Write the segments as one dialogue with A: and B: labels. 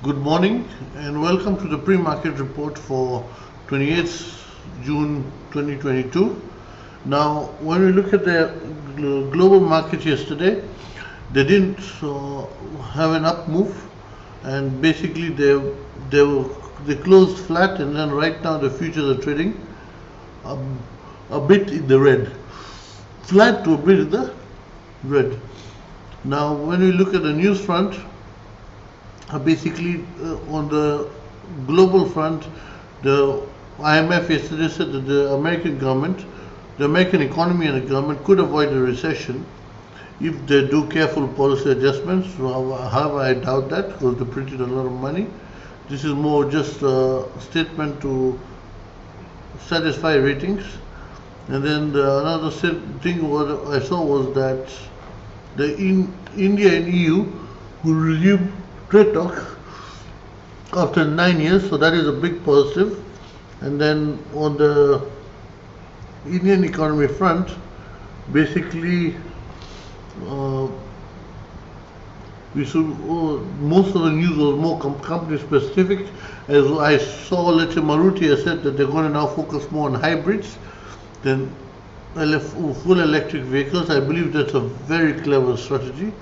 A: Good morning and welcome to the pre-market report for 28th June 2022. Now, when we look at the global market yesterday, they didn't have an up move, and basically they closed flat, and then right now the futures are trading a bit in the red, flat to a bit in the red. Now, when we look at the news front, basically on the global front, the IMF yesterday said that the American government, the American economy and the government could avoid a recession if they do careful policy adjustments. However, I doubt that because they printed a lot of money. This is more just a statement to satisfy ratings. And then another thing what I saw was that India and EU will resume trade talks after 9 years, so that is a big positive. And then on the Indian economy front, basically most of the news was more company specific. As I saw, let's say Maruti has said that they're going to now focus more on hybrids than full electric vehicles. I believe that's a very clever strategy,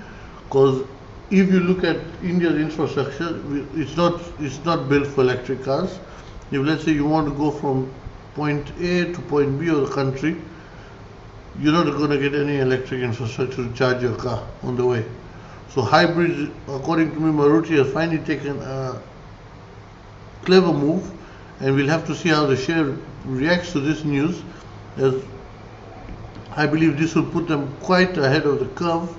A: because if you look at India's infrastructure, it's not built for electric cars. If let's say you want to go from point A to point B of the country, you're not going to get any electric infrastructure to charge your car on the way. So hybrids, according to me, Maruti has finally taken a clever move, and we'll have to see how the share reacts to this news, as I believe this will put them quite ahead of the curve,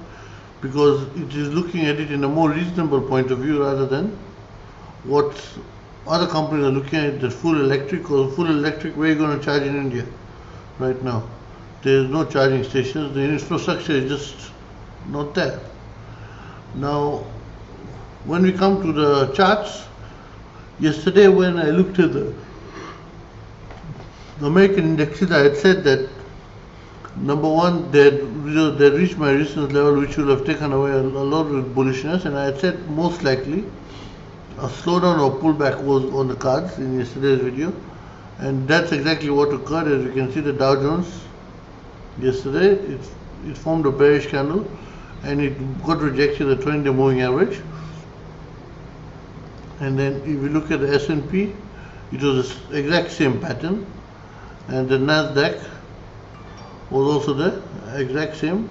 A: because it is looking at it in a more reasonable point of view rather than what other companies are looking at, the full electric. Or full electric, where are you going to charge in India right now? There is no charging stations, the infrastructure is just not there. Now, when we come to the charts, yesterday when I looked at the American indexes, I had said that number one, they reached my resistance level, which will have taken away a lot of bullishness, and I had said most likely a slowdown or pullback was on the cards in yesterday's video, and that's exactly what occurred. As you can see, the Dow Jones yesterday, it formed a bearish candle and it got rejected at the 20-day moving average. And then if you look at the S&P, it was the exact same pattern, and the Nasdaq was also the exact same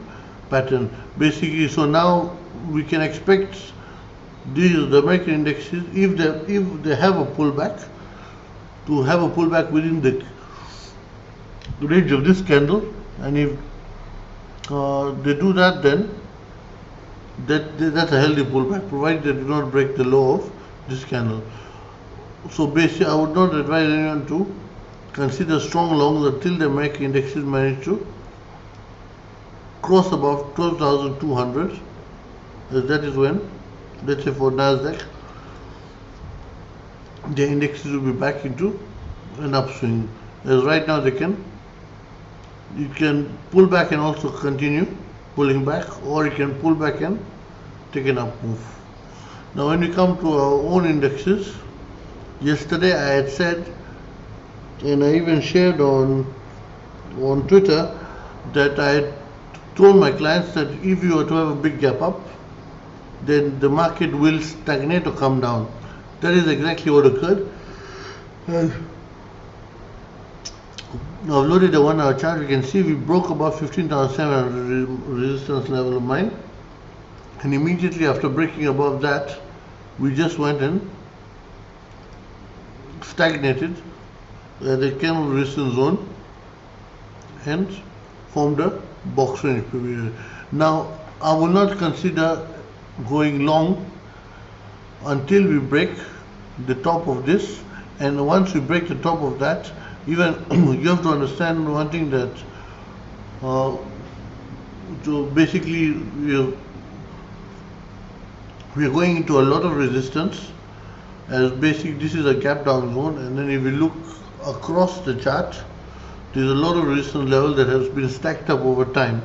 A: pattern. Basically, so now we can expect the American indexes, if they have a pullback, to have a pullback within the range of this candle, and if they do that, then that's a healthy pullback, provided they do not break the low of this candle. So basically, I would not advise anyone to consider strong longs until the American indexes manage to cross above 12,200, as that is when, let's say for Nasdaq, the indexes will be back into an upswing. As right now you can pull back and also continue pulling back, or you can pull back and take an up move. Now when we come to our own indexes, yesterday I had said, and I even shared on Twitter, that I had told my clients that if you were to have a big gap up, then the market will stagnate or come down. That is exactly what occurred. And now I've loaded the 1 hour chart. You can see we broke about 15,700 resistance level of mine, and immediately after breaking above that, we just went and stagnated at the candle resistance zone and formed a box range. Now I will not consider going long until we break the top of this, and once we break the top of that, even you have to understand one thing, that to basically we are going into a lot of resistance, as basically this is a gap down zone, and then if we look across the chart, there's a lot of resistance level that has been stacked up over time.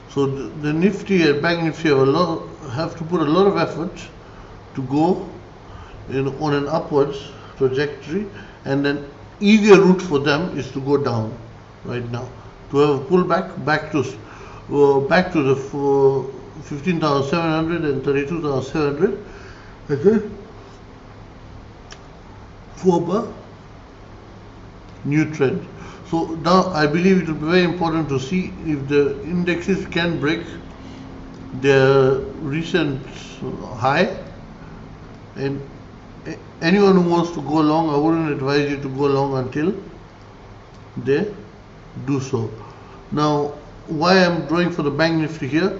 A: So the Nifty and Banknifty have to put a lot of effort to go on an upwards trajectory, and then easier route for them is to go down right now, to have a pullback back to the 15,700 and 32,700, okay, for the new trend. So now I believe it will be very important to see if the indexes can break their recent high, and anyone who wants to go long, I wouldn't advise you to go long until they do so. Now, why I'm drawing for the Bank Nifty here,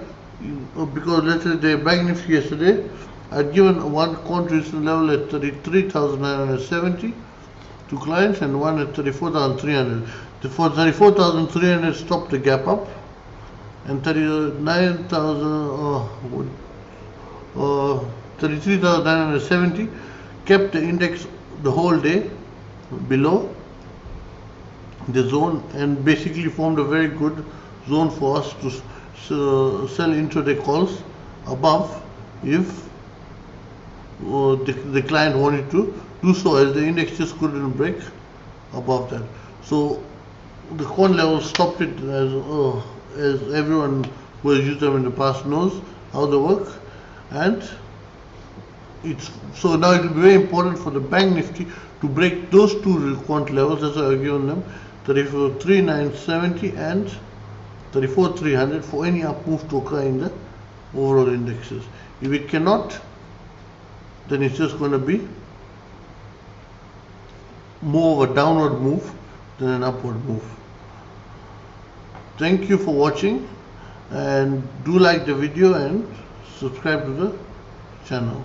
A: because let's say the Bank Nifty yesterday, I'd given one quantity level at 33,970 to clients and one at 34,300. For 34,300 stopped the gap up, and 33,970 kept the index the whole day below the zone, and basically formed a very good zone for us to sell intraday calls above if the client wanted to do so, as the index just couldn't break above that. So the quant level stopped it, as everyone who has used them in the past knows how they work, and so now it will be very important for the Bank Nifty to break those two quant levels. That's why I've given them 34,970 and 34,300 for any up move to occur in the overall indexes. If it cannot, then it's just going to be more of a downward move than an upward move. Thank you for watching, and do like the video and subscribe to the channel.